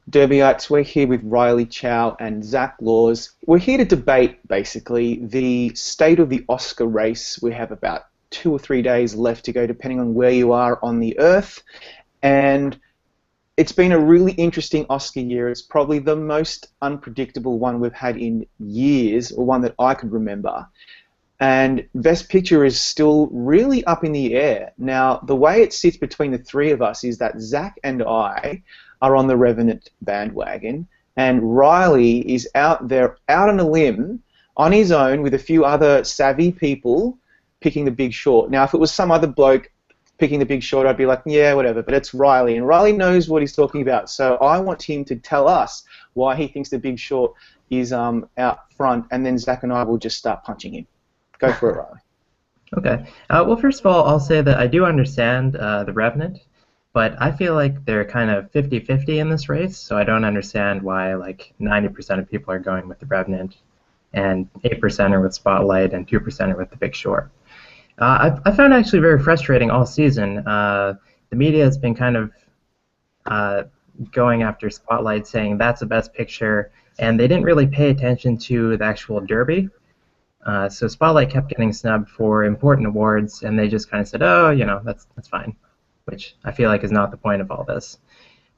Derbyites, we're here with Riley Chow and Zach Laws. We're here to debate, basically, the state of the Oscar race. We have about 2 or 3 days left to go, depending on where you are on the Earth. And it's been a really interesting Oscar year. It's probably the most unpredictable one we've had in years, or one that I could remember. And Best Picture is still really up in the air. Now, the way it sits between the three of us is that Zach and I are on the Revenant bandwagon, and Riley is out there, out on a limb, on his own, with a few other savvy people, picking The Big Short. Now, if it was some other bloke picking The Big Short, I'd be like, yeah, whatever, but it's Riley, and Riley knows what he's talking about, so I want him to tell us why he thinks The Big Short is out front, and then Zach and I will just start punching him. Go for it, Riley. Okay. Well, first of all, I'll say that I do understand The Revenant, but I feel like they're kind of 50-50 in this race, so I don't understand why like 90% of people are going with The Revenant and 8% are with Spotlight and 2% are with The Big Short. I found it actually very frustrating all season. The media has been kind of going after Spotlight, saying that's the best picture, and they didn't really pay attention to the actual Derby. So Spotlight kept getting snubbed for important awards, and they just kind of said, oh, you know, that's fine, which I feel like is not the point of all this.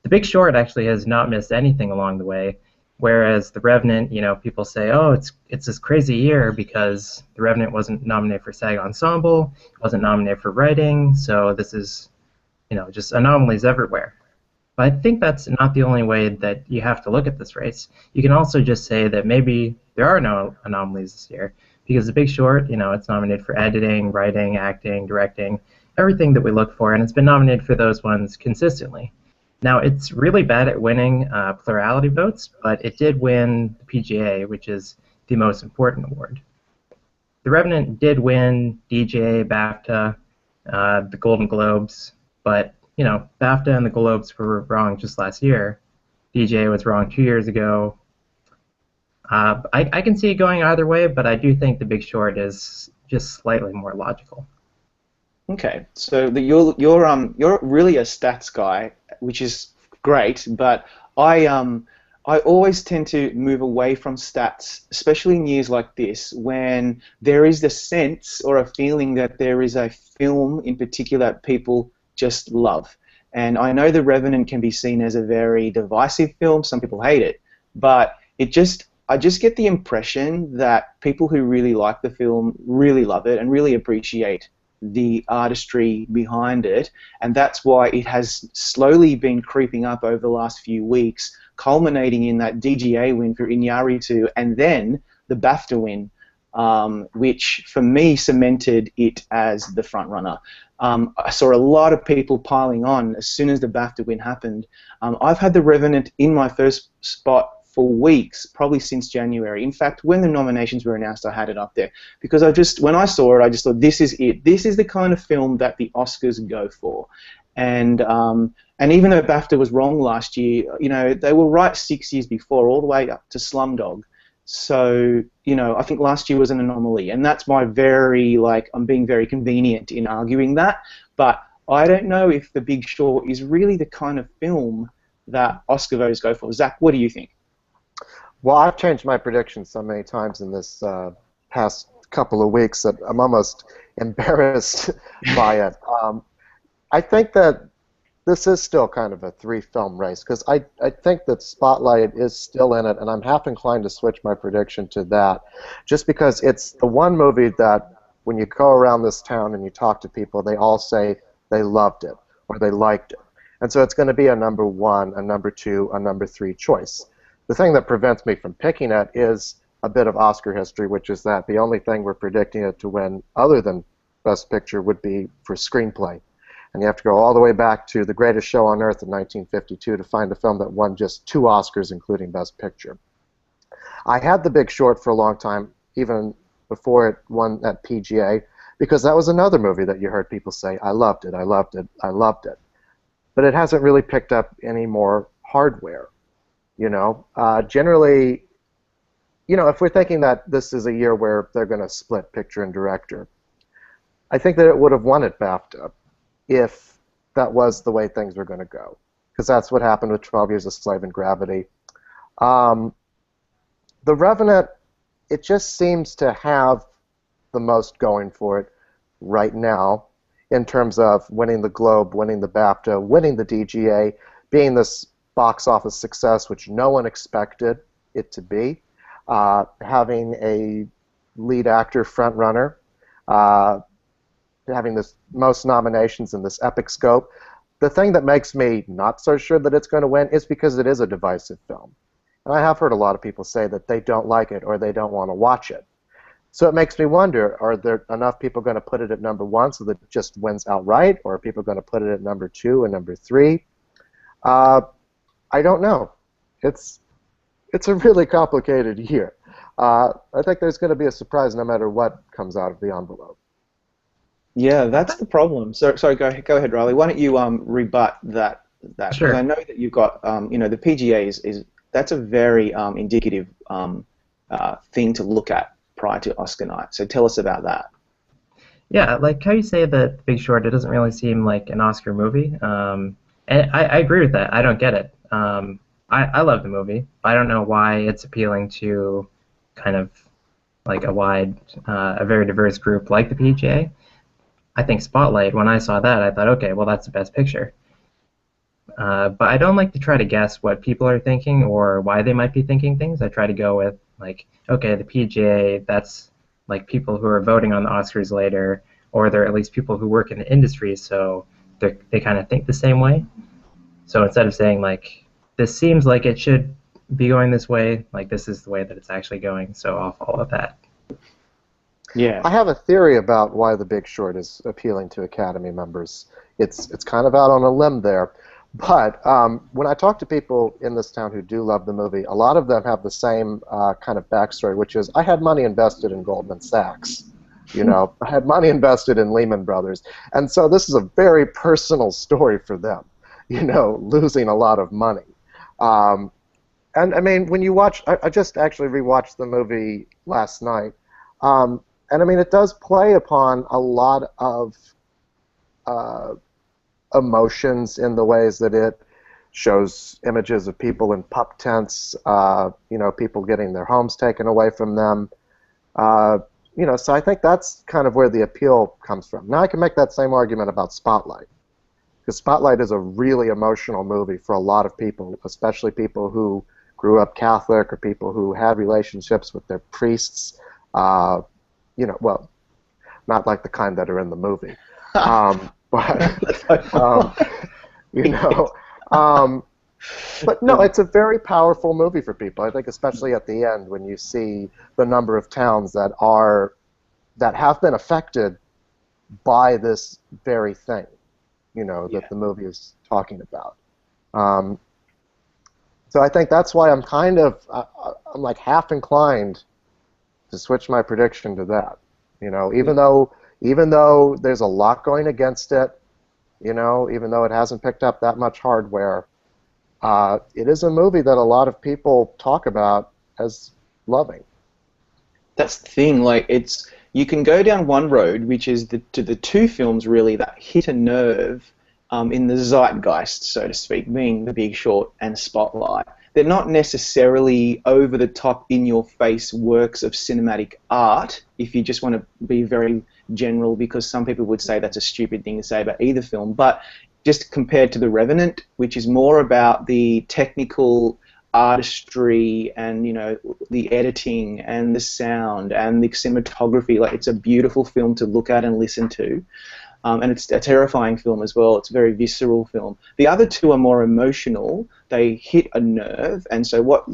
The Big Short actually has not missed anything along the way, whereas The Revenant, you know, people say, oh, it's this crazy year because The Revenant wasn't nominated for SAG Ensemble, wasn't nominated for writing, so this is, you know, just anomalies everywhere. But I think that's not the only way that you have to look at this race. You can also just say that maybe there are no anomalies this year, because The Big Short, you know, it's nominated for editing, writing, acting, directing, everything that we look for, and it's been nominated for those ones consistently. Now, it's really bad at winning plurality votes, but it did win the PGA, which is the most important award. The Revenant did win DJ, BAFTA, the Golden Globes, but, you know, BAFTA and the Globes were wrong just last year. DJ was wrong 2 years ago. I can see it going either way, but I do think The Big Short is just slightly more logical. Okay, so you're really a stats guy, which is great, but I always tend to move away from stats, especially in years like this, when there is the sense or a feeling that there is a film in particular that people just love. And I know The Revenant can be seen as a very divisive film. Some people hate it, but I just get the impression that people who really like the film really love it and really appreciate the artistry behind it, and that's why it has slowly been creeping up over the last few weeks, culminating in that DGA win for Iñárritu and then the BAFTA win, which for me cemented it as the front runner. I saw a lot of people piling on as soon as the BAFTA win happened. I've had The Revenant in my first spot for weeks, probably since January. In fact, when the nominations were announced, I had it up there because when I saw it, I just thought, this is it. This is the kind of film that the Oscars go for. And even though BAFTA was wrong last year, you know, they were right 6 years before, all the way up to Slumdog. So, you know, I think last year was an anomaly, and that's my I'm being very convenient in arguing that. But I don't know if The Big Short is really the kind of film that Oscar voters go for. Zach, what do you think? Well, I've changed my predictions so many times in this past couple of weeks that I'm almost embarrassed by it. I think that this is still kind of a three-film race because I think that Spotlight is still in it, and I'm half inclined to switch my prediction to that just because it's the one movie that when you go around this town and you talk to people, they all say they loved it or they liked it. And so it's going to be a number one, a number two, a number three choice. The thing that prevents me from picking it is a bit of Oscar history, which is that the only thing we're predicting it to win other than Best Picture would be for screenplay. And you have to go all the way back to The Greatest Show on Earth in 1952 to find a film that won just 2 Oscars, including Best Picture. I had The Big Short for a long time, even before it won that PGA, because that was another movie that you heard people say, I loved it, I loved it, I loved it. But it hasn't really picked up any more hardware. You know, generally, you know, if we're thinking that this is a year where they're going to split picture and director, I think that it would have won at BAFTA if that was the way things were going to go. because that's what happened with 12 Years a Slave and Gravity. Um, the Revenant, it just seems to have the most going for it right now in terms of winning the Globe, winning the BAFTA, winning the DGA, being this box office success which no one expected it to be, having a lead actor front runner, having this most nominations in this epic scope. The thing that makes me not so sure that it's going to win is because it is a divisive film. And I have heard a lot of people say that they don't like it or they don't want to watch it. So it makes me wonder, are there enough people going to put it at number 1 so that it just wins outright, or are people going to put it at number 2 and number 3? I don't know. It's a really complicated year. I think there's going to be a surprise no matter what comes out of the envelope. Yeah, that's the problem. So, sorry, go ahead, Riley. Why don't you rebut that? Sure. Because I know that you've got, the PGA is that's a very indicative thing to look at prior to Oscar night. So tell us about that. Yeah, like how you say that The Big Short, it doesn't really seem like an Oscar movie. And I agree with that. I don't get it. I love the movie. I don't know why it's appealing to kind of like a very diverse group like the PGA. I think Spotlight, when I saw that, I thought, okay, well, that's the best picture. But I don't like to try to guess what people are thinking or why they might be thinking things. I try to go with, like, okay, the PGA, that's like people who are voting on the Oscars later, or they're at least people who work in the industry, so they kind of think the same way. So instead of saying, like, this seems like it should be going this way, like, this is the way that it's actually going, so I'll follow that. Yeah. I have a theory about why The Big Short is appealing to Academy members. It's kind of out on a limb there. But when I talk to people in this town who do love the movie, a lot of them have the same kind of backstory, which is, I had money invested in Goldman Sachs. I had money invested in Lehman Brothers. And so this is a very personal story for them, losing a lot of money. And I mean, when you watch, I just actually rewatched the movie last night. And I mean, it does play upon a lot of emotions in the ways that it shows images of people in pup tents, people getting their homes taken away from them. So I think that's kind of where the appeal comes from. Now I can make that same argument about Spotlight, because Spotlight is a really emotional movie for a lot of people, especially people who grew up Catholic or people who had relationships with their priests. Well, not like the kind that are in the movie, but but no, it's a very powerful movie for people. I think, especially at the end, when you see the number of towns that have been affected by this very thing, that the movie is talking about. So I think that's why I'm I'm like half inclined to switch my prediction to that. Even though there's a lot going against it, even though it hasn't picked up that much hardware, it is a movie that a lot of people talk about as loving. That's the thing. Like, you can go down one road, which is the two films really that hit a nerve in the zeitgeist, so to speak, being The Big Short and Spotlight. They're not necessarily over-the-top, in-your-face works of cinematic art, if you just want to be very general, because some people would say that's a stupid thing to say about either film, but just compared to The Revenant, which is more about the technical artistry and, the editing and the sound and the cinematography. Like, it's a beautiful film to look at and listen to. And it's a terrifying film as well. It's a very visceral film. The other two are more emotional. They hit a nerve. And so what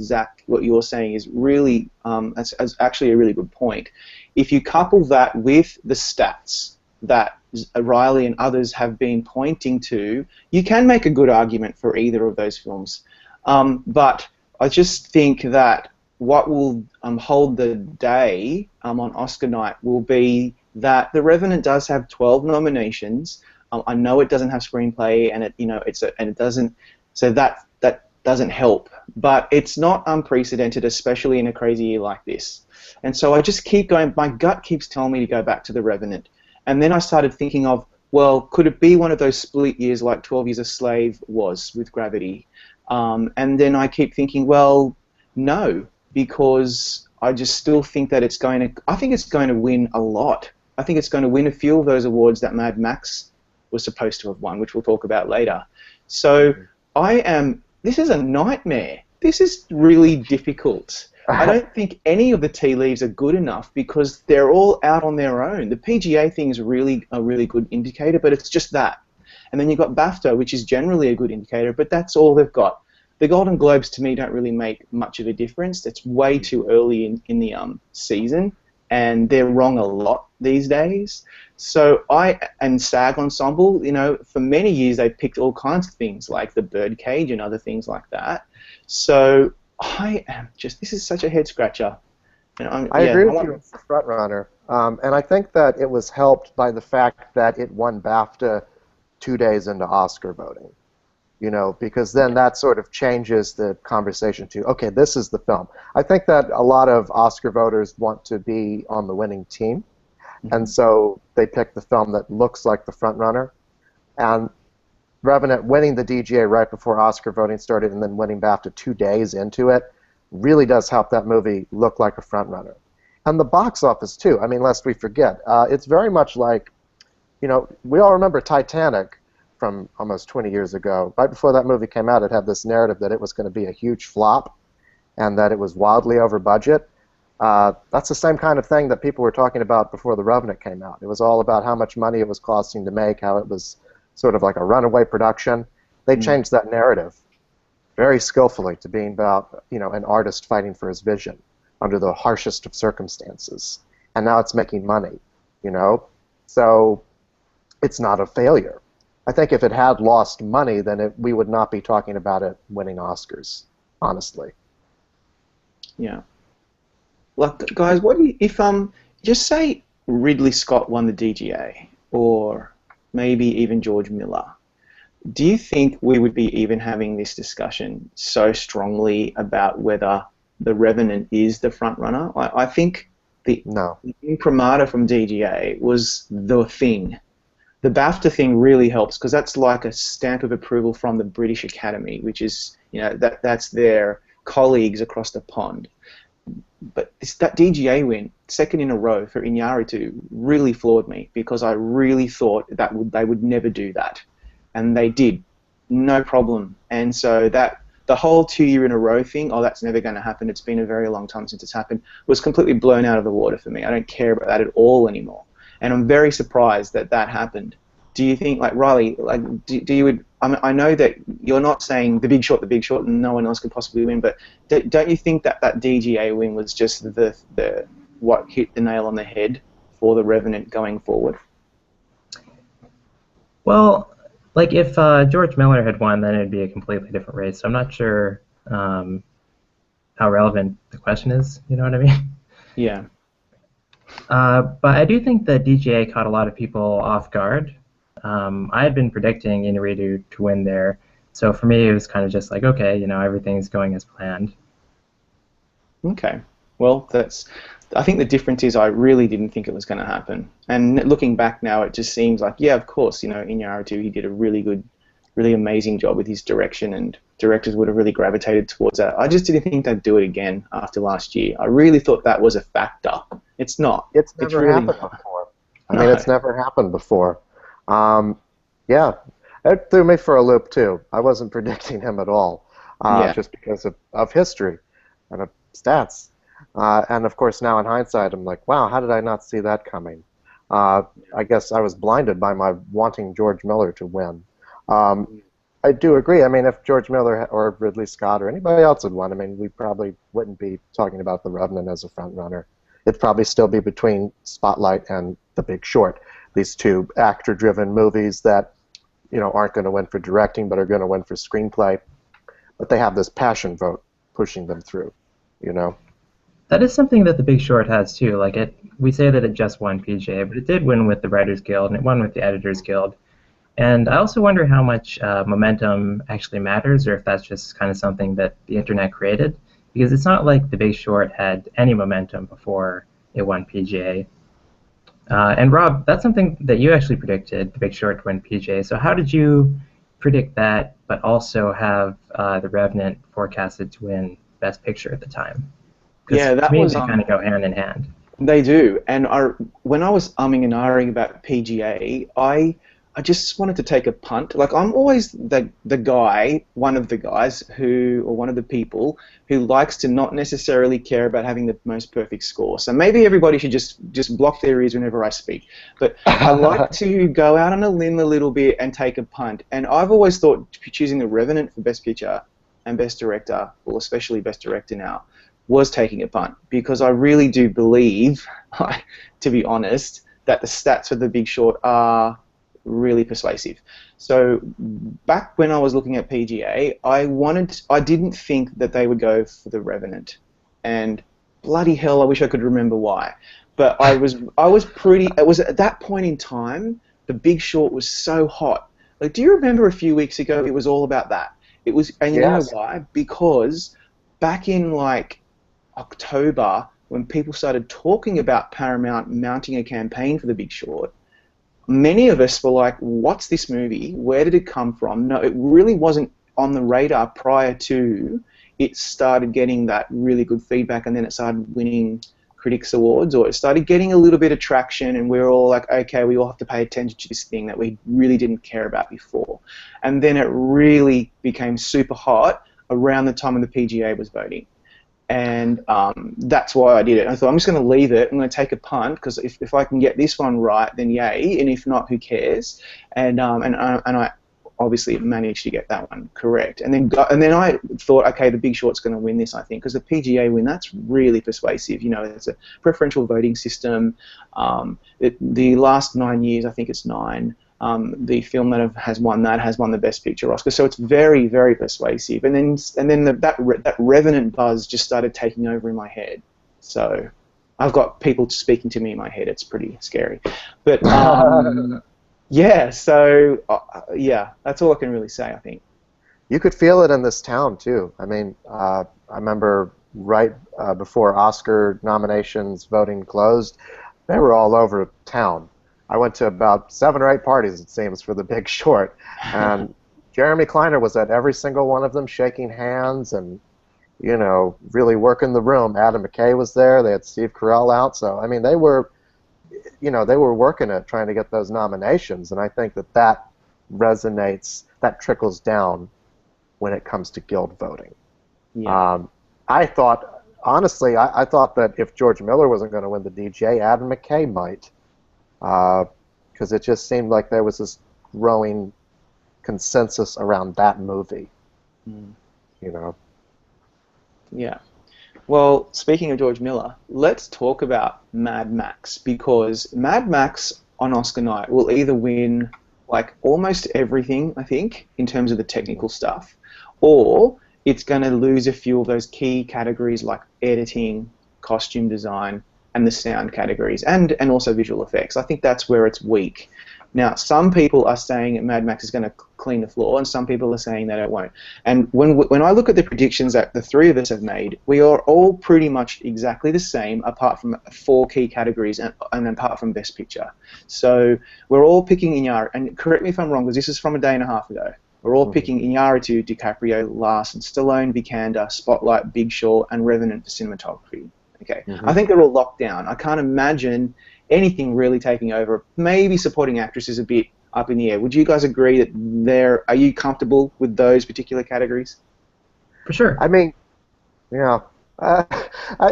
you're saying is really, that's actually a really good point. If you couple that with the stats that Riley and others have been pointing to, you can make a good argument for either of those films. But I just think that what will hold the day on Oscar night will be that The Revenant does have 12 nominations. I know it doesn't have screenplay, and it doesn't, so that doesn't help. But it's not unprecedented, especially in a crazy year like this. And so I just keep going. My gut keeps telling me to go back to The Revenant, and then I started thinking of well, could it be one of those split years like 12 Years a Slave was with Gravity? And then I keep thinking, well, no, because I just still think that it's going to, I think it's going to win a lot. I think it's going to win a few of those awards that Mad Max was supposed to have won, which we'll talk about later. So this is a nightmare. This is really difficult. I don't think any of the tea leaves are good enough because they're all out on their own. The PGA thing is really a really good indicator, but it's just that. And then you've got BAFTA, which is generally a good indicator, but that's all they've got. The Golden Globes, to me, don't really make much of a difference. It's way too early in the season, and they're wrong a lot these days. So and SAG Ensemble, you know, for many years they picked all kinds of things like the Birdcage and other things like that. So this is such a head scratcher. I agree with you as the front runner, and I think that it was helped by the fact that it won BAFTA 2 days into Oscar voting. You know, because then that sort of changes the conversation to, okay, this is the film. I think that a lot of Oscar voters want to be on the winning team, and so they pick the film that looks like the front runner. And Revenant winning the DGA right before Oscar voting started and then winning BAFTA 2 days into it really does help that movie look like a front runner. And the box office too. I mean, lest we forget, it's very much like, you know, we all remember Titanic from almost 20 years ago. Right before that movie came out, it had this narrative that it was going to be a huge flop and that it was wildly over budget. That's the same kind of thing that people were talking about before The Revenant came out. It was all about how much money it was costing to make, how it was sort of like a runaway production. They changed that narrative very skillfully to being about, you know, an artist fighting for his vision under the harshest of circumstances. And now it's making money, you know? So it's not a failure. I think if it had lost money, then we would not be talking about it winning Oscars, honestly. Yeah. Like, guys, what do you, if just say Ridley Scott won the DGA, or maybe even George Miller, do you think we would be even having this discussion so strongly about whether The Revenant is the front runner? I think the imprimatur from DGA was the thing. The BAFTA thing really helps because that's like a stamp of approval from the British Academy, which is, you know, that's their colleagues across the pond. But that DGA win, second in a row for Iñárritu, really floored me because I really thought that they would never do that, and they did, no problem. And so that the whole 2 year in a row thing, oh, that's never going to happen. It's been a very long time since it's happened, was completely blown out of the water for me. I don't care about that at all anymore. And I'm very surprised that that happened. Do you think, like Riley, like do you? I know that you're not saying The Big Short, and no one else could possibly win, but don't you think that that DGA win was just the what hit the nail on the head for The Revenant going forward? Well, like if George Miller had won, then it'd be a completely different race. So I'm not sure how relevant the question is. You know what I mean? Yeah. But I do think that DGA caught a lot of people off guard. I had been predicting Iñárritu to win there, so for me it was kind of just like, okay, you know, everything's going as planned. Okay. Well, I think the difference is I really didn't think it was going to happen. And looking back now, it just seems like, yeah, of course, you know, Iñárritu, he did a really good, really amazing job with his direction, and directors would have really gravitated towards that. I just didn't think they'd do it again after last year. I really thought that was a factor. It's not. It's never happened before. I mean, it's never happened before. Yeah, it threw me for a loop too. I wasn't predicting him at all, just because of history and of stats. And of course, now in hindsight, I'm like, wow, how did I not see that coming? I guess I was blinded by my wanting George Miller to win. I do agree. I mean, if George Miller or Ridley Scott or anybody else had won, I mean, we probably wouldn't be talking about The Revenant as a front runner. It'd probably still be between Spotlight and The Big Short. These two actor-driven movies that, you know, aren't going to win for directing but are going to win for screenplay. But they have this passion vote pushing them through, you know. That is something that The Big Short has too. Like we say that it just won PGA, but it did win with the Writers Guild and it won with the Editors Guild. And I also wonder how much momentum actually matters, or if that's just kind of something that the internet created, because it's not like The Big Short had any momentum before it won PGA. And Rob, that's something that you actually predicted, The Big Short to win PJ. So how did you predict that, but also have The Revenant forecasted to win Best Picture at the time? Because Yeah, to that me, was they kind of go hand in hand. they do. And when I was umming and ahhing about PGA, I just wanted to take a punt. Like I'm always the guy, one of the guys who, or one of the people who likes to not necessarily care about having the most perfect score. So maybe everybody should just block their ears whenever I speak. But I like to go out on a limb a little bit and take a punt. And I've always thought choosing The Revenant for Best Picture and Best Director, well, especially Best Director now, was taking a punt because I really do believe, to be honest, that the stats for The Big Short are really persuasive. So back when I was looking at PGA, I didn't think that they would go for The Revenant, and bloody hell, I wish I could remember why. But I was pretty. It was at that point in time, The Big Short was so hot. Like, do you remember a few weeks ago? It was all about that. It was, and you know Yes. why? Because back in like October, when people started talking about Paramount mounting a campaign for The Big Short, many of us were like, what's this movie? Where did it come from? No, it really wasn't on the radar prior to it started getting that really good feedback, and then it started winning critics awards, or it started getting a little bit of traction, and we were all like, okay, we all have to pay attention to this thing that we really didn't care about before. And then it really became super hot around the time when the PGA was voting. And that's why I did it. I thought, I'm just going to leave it. I'm going to take a punt because if I can get this one right, then yay. And if not, who cares? And I obviously managed to get that one correct. And then I thought, okay, The Big Short's going to win this, I think, because the PGA win, that's really persuasive. You know, it's a preferential voting system. The last 9 years, I think it's 9. The film that has won the Best Picture Oscar, so it's very, very persuasive. And then that Revenant buzz just started taking over in my head. So I've got people speaking to me in my head. It's pretty scary. But yeah, so yeah, that's all I can really say, I think. You could feel it in this town too. I mean, I remember right before Oscar nominations voting closed, they were all over town. I went to about 7 or 8 parties, it seems, for The Big Short, and Jeremy Kleiner was at every single one of them, shaking hands and, you know, really working the room. Adam McKay was there. They had Steve Carell out. So I mean, they were, you know, they were working at trying to get those nominations, and I think that resonates, that trickles down when it comes to guild voting. Yeah. I thought, honestly, I thought that if George Miller wasn't going to win the DJ, Adam McKay might, because it just seemed like there was this growing consensus around that movie. Mm. You know. Yeah. Well, speaking of George Miller, let's talk about Mad Max, because Mad Max on Oscar night will either win like almost everything, I think, in terms of the technical stuff, or it's going to lose a few of those key categories like editing, costume design, and the sound categories, and also visual effects. I think that's where it's weak. Now, some people are saying that Mad Max is going to clean the floor, and some people are saying that it won't. And when I look at the predictions that the three of us have made, we are all pretty much exactly the same, apart from 4 key categories and apart from Best Picture. So we're all picking Iñárritu, and correct me if I'm wrong, because this is from a day and a half ago. We're all picking Iñárritu, DiCaprio, Larson, Stallone, Vikander, Spotlight, Big Short, and Revenant for cinematography. Okay, I think they're all locked down. I can't imagine anything really taking over. Maybe supporting actress is a bit up in the air. Would you guys agree that are you comfortable with those particular categories? For sure. I mean, yeah.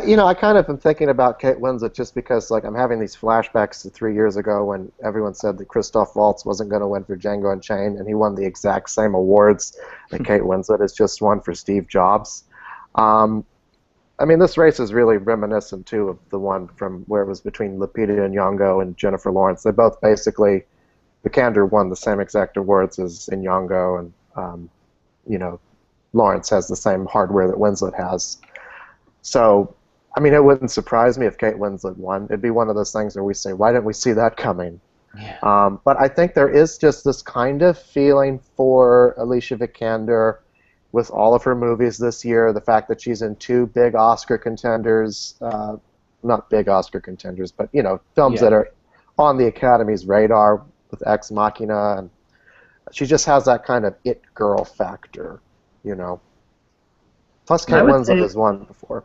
You know, I kind of am thinking about Kate Winslet just because, like, I'm having these flashbacks to 3 years ago when everyone said that Christoph Waltz wasn't going to win for Django Unchained, and he won the exact same awards that Kate Winslet has just won for Steve Jobs. I mean, this race is really reminiscent, too, of the one from where it was between Lupita Nyong'o and Jennifer Lawrence. They both basically, Vikander won the same exact awards as Nyong'o, and, you know, Lawrence has the same hardware that Winslet has. So, I mean, it wouldn't surprise me if Kate Winslet won. It'd be one of those things where we say, why didn't we see that coming? Yeah. But I think there is just this kind of feeling for Alicia Vikander with all of her movies this year, the fact that she's in 2 big Oscar contenders, not big Oscar contenders, but, you know, films that are on the Academy's radar with Ex Machina, and she just has that kind of it girl factor, you know. Plus, I Kate would Winslet say has won before.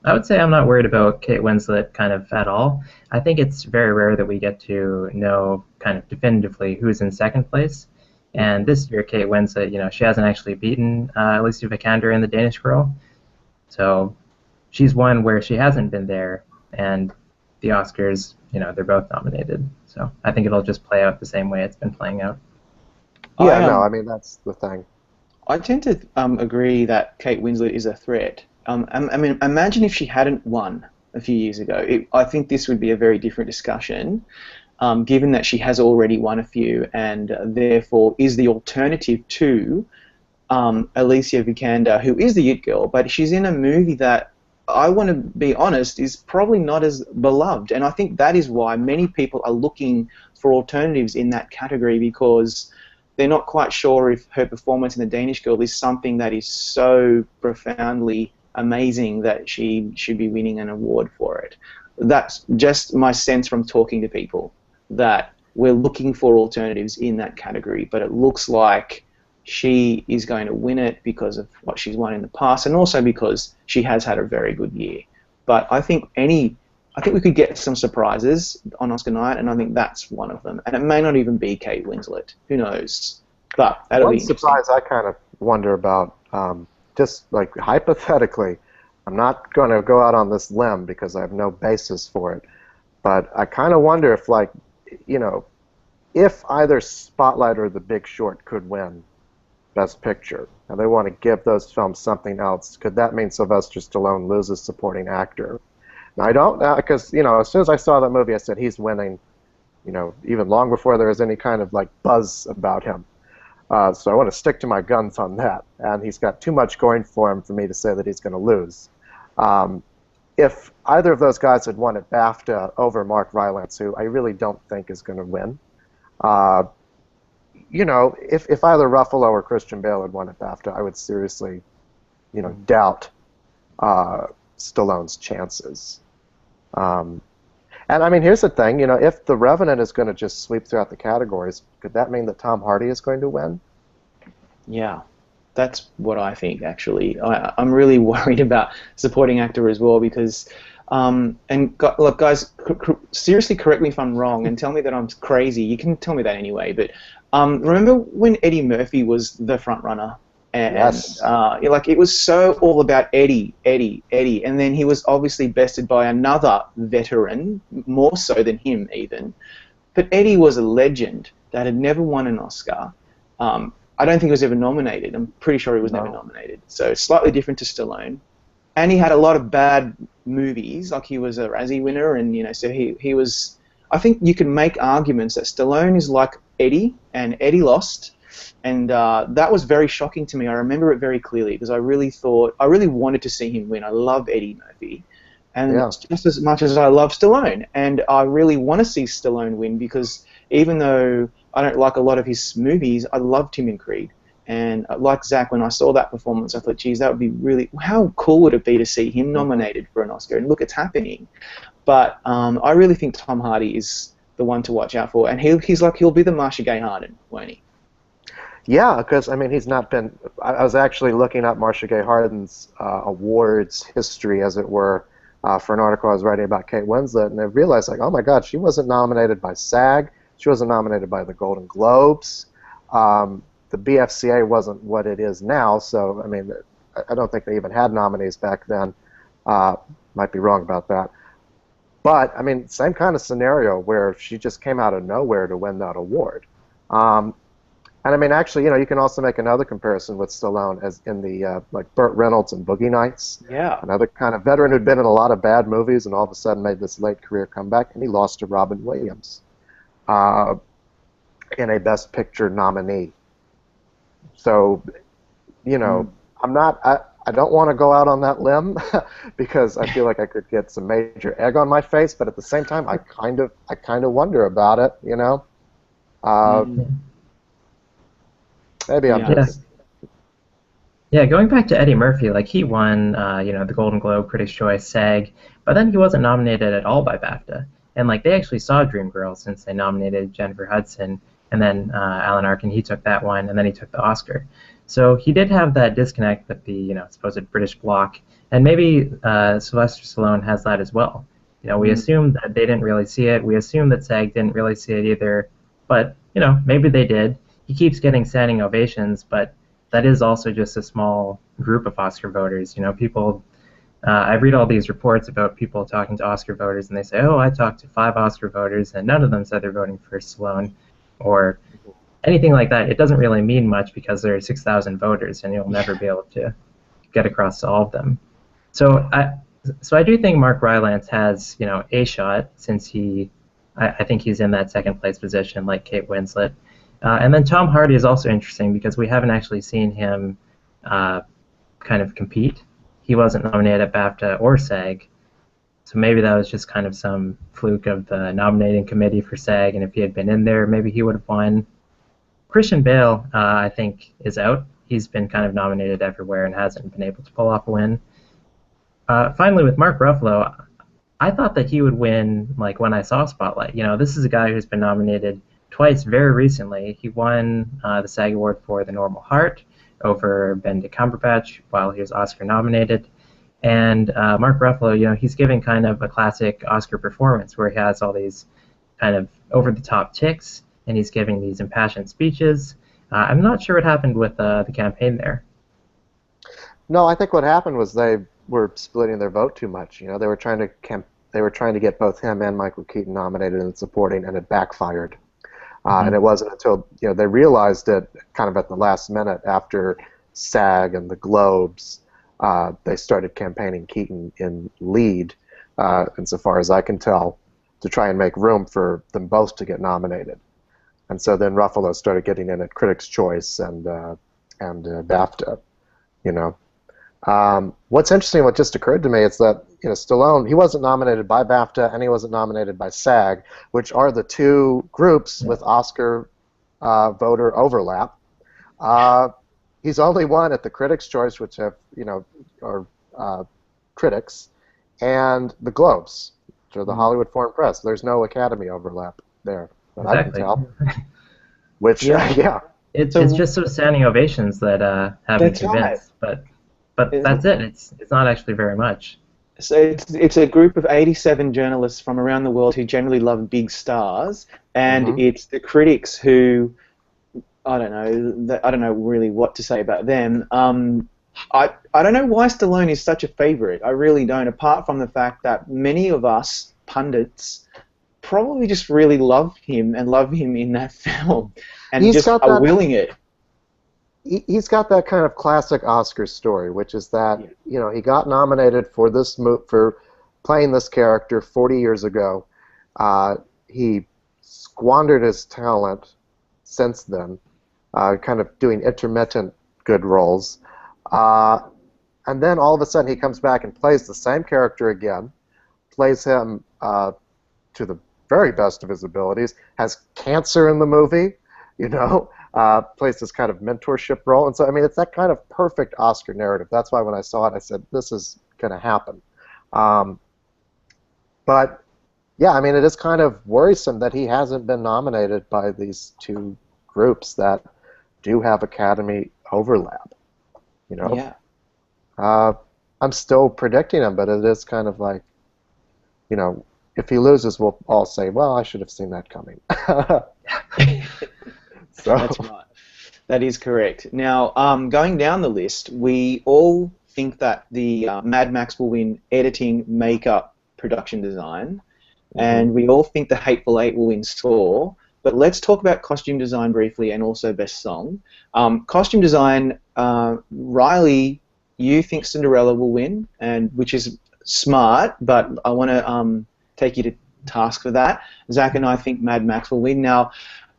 I would say I'm not worried about Kate Winslet kind of at all. I think it's very rare that we get to know kind of definitively who's in second place. And this year, Kate Winslet, she hasn't actually beaten Alicia Vikander in the Danish Girl. So she's one where she hasn't been there, and the Oscars, they're both nominated. So I think it'll just play out the same way it's been playing out. Yeah, I no, I mean that's the thing. I tend to agree that Kate Winslet is a threat. I mean, imagine if she hadn't won a few years ago. I think this would be a very different discussion, given that she has already won a few and therefore is the alternative to Alicia Vikander, who is the It Girl, but she's in a movie that I want to be honest is probably not as beloved, and I think that is why many people are looking for alternatives in that category because they're not quite sure if her performance in The Danish Girl is something that is so profoundly amazing that she should be winning an award for it. That's just my sense from talking to people, that we're looking for alternatives in that category, but it looks like she is going to win it because of what she's won in the past and also because she has had a very good year. But I think we could get some surprises on Oscar night, and I think that's one of them. And it may not even be Kate Winslet. Who knows? But that'll be One interesting. surprise I kind of wonder about, just like hypothetically, I'm not going to go out on this limb because I have no basis for it, but I kind of wonder if, like, if either Spotlight or The Big Short could win Best Picture, and they want to give those films something else, could that mean Sylvester Stallone loses supporting actor? Now, I don't know, because, as soon as I saw that movie, I said he's winning, even long before there was any kind of, like, buzz about him. So I want to stick to my guns on that, and he's got too much going for him for me to say that he's going to lose. If either of those guys had won at BAFTA over Mark Rylance, who I really don't think is going to win, if either Ruffalo or Christian Bale had won at BAFTA, I would seriously, doubt Stallone's chances. And I mean, here's the thing, if The Revenant is going to just sweep throughout the categories, could that mean that Tom Hardy is going to win? Yeah, that's what I think, actually. I'm really worried about supporting actor as well because, look, guys, seriously correct me if I'm wrong and tell me that I'm crazy. You can tell me that anyway, but remember when Eddie Murphy was the front runner? And Yes. it was so all about Eddie, and then he was obviously bested by another veteran, more so than him even. But Eddie was a legend that had never won an Oscar. I don't think he was ever nominated. I'm pretty sure he was never nominated. So slightly different to Stallone. And he had a lot of bad movies, like he was a Razzie winner, and so he was. I think you can make arguments that Stallone is like Eddie, and Eddie lost. And that was very shocking to me. I remember it very clearly because I really wanted to see him win. I love Eddie Murphy, and just as much as I love Stallone. And I really want to see Stallone win because even though I don't like a lot of his movies, I loved him in Creed. And like Zach, when I saw that performance, I thought, geez, that would be really, how cool would it be to see him nominated for an Oscar? And look, it's happening. But I really think Tom Hardy is the one to watch out for. And he'll be the Marcia Gay Harden, won't he? Yeah, because I mean, he's not been. I was actually looking up Marcia Gay Harden's awards history, as it were, for an article I was writing about Kate Winslet, and I realized, like, oh my God, she wasn't nominated by SAG, she wasn't nominated by the Golden Globes, the BFCA wasn't what it is now, so I mean, I don't think they even had nominees back then. Might be wrong about that, but I mean, same kind of scenario where she just came out of nowhere to win that award. And I mean, actually, you can also make another comparison with Stallone as in the like Burt Reynolds and Boogie Nights. Yeah. Another kind of veteran who'd been in a lot of bad movies and all of a sudden made this late career comeback, and he lost to Robin Williams in a Best Picture nominee. So, I'm not. I don't want to go out on that limb because I feel like I could get some major egg on my face, but at the same time, I kind of wonder about it. Maybe I'm just. Yeah, going back to Eddie Murphy, like he won, the Golden Globe, Critics' Choice, SAG, but then he wasn't nominated at all by BAFTA. And like they actually saw Dreamgirls since they nominated Jennifer Hudson, and then Alan Arkin, he took that one, and then he took the Oscar. So he did have that disconnect with the supposed British bloc, and maybe Sylvester Stallone has that as well. We assumed that they didn't really see it. We assumed that SAG didn't really see it either, but maybe they did. He keeps getting standing ovations, but that is also just a small group of Oscar voters. People. I read all these reports about people talking to Oscar voters, and they say, "Oh, I talked to 5 Oscar voters, and none of them said they're voting for Stallone," or anything like that. It doesn't really mean much because there are 6,000 voters, and you'll never be able to get across to all of them. So I do think Mark Rylance has a shot, since I think he's in that second place position like Kate Winslet. And then Tom Hardy is also interesting because we haven't actually seen him kind of compete. He wasn't nominated at BAFTA or SAG, so maybe that was just kind of some fluke of the nominating committee for SAG, and if he had been in there, maybe he would have won. Christian Bale, I think, is out. He's been kind of nominated everywhere and hasn't been able to pull off a win. Finally, with Mark Ruffalo, I thought that he would win like when I saw Spotlight. This is a guy who's been nominated twice very recently. He won the SAG Award for The Normal Heart over Benedict Cumberbatch while he was Oscar nominated. And Mark Ruffalo, he's giving kind of a classic Oscar performance where he has all these kind of over-the-top tics, and he's giving these impassioned speeches. I'm not sure what happened with the campaign there. No, I think what happened was they were splitting their vote too much. They were trying to get both him and Michael Keaton nominated in supporting, and it backfired. And it wasn't until they realized it kind of at the last minute after SAG and the Globes, they started campaigning Keaton in lead, insofar as I can tell, to try and make room for them both to get nominated. And so then Ruffalo started getting in at Critics' Choice and BAFTA. What's interesting, what just occurred to me, is that Stallone, he wasn't nominated by BAFTA and he wasn't nominated by SAG, which are the two groups with Oscar voter overlap. He's only won at the Critics' Choice, which have are critics, and the Globes, which are the Hollywood Foreign Press. There's no Academy overlap there that I can tell. Which it's just those standing ovations that have me convinced, but that's it. It's not actually very much. So it's a group of 87 journalists from around the world who generally love big stars, and it's the critics who, I don't know really what to say about them. I don't know why Stallone is such a favorite. I really don't, apart from the fact that many of us pundits probably just really love him in that film, and just are willing it. He's got that kind of classic Oscar story, which is that he got nominated for for playing this character 40 years ago. He squandered his talent since then, kind of doing intermittent good roles, and then all of a sudden he comes back and plays the same character again, plays him to the very best of his abilities, has cancer in the movie, plays this kind of mentorship role. And so, I mean, it's that kind of perfect Oscar narrative. That's why when I saw it, I said, this is going to happen. But, yeah, I mean, it is kind of worrisome that he hasn't been nominated by these two groups that do have Academy overlap, Yeah. I'm still predicting him, but it is kind of like, if he loses, we'll all say, well, I should have seen that coming. So. That's right. That is correct. Now, going down the list, we all think that the Mad Max will win editing, makeup, production design, and we all think the Hateful Eight will win score. But let's talk about costume design briefly and also best song. Costume design, Riley, you think Cinderella will win, and which is smart, but I want to take you to task for that. Zach and I think Mad Max will win. Now,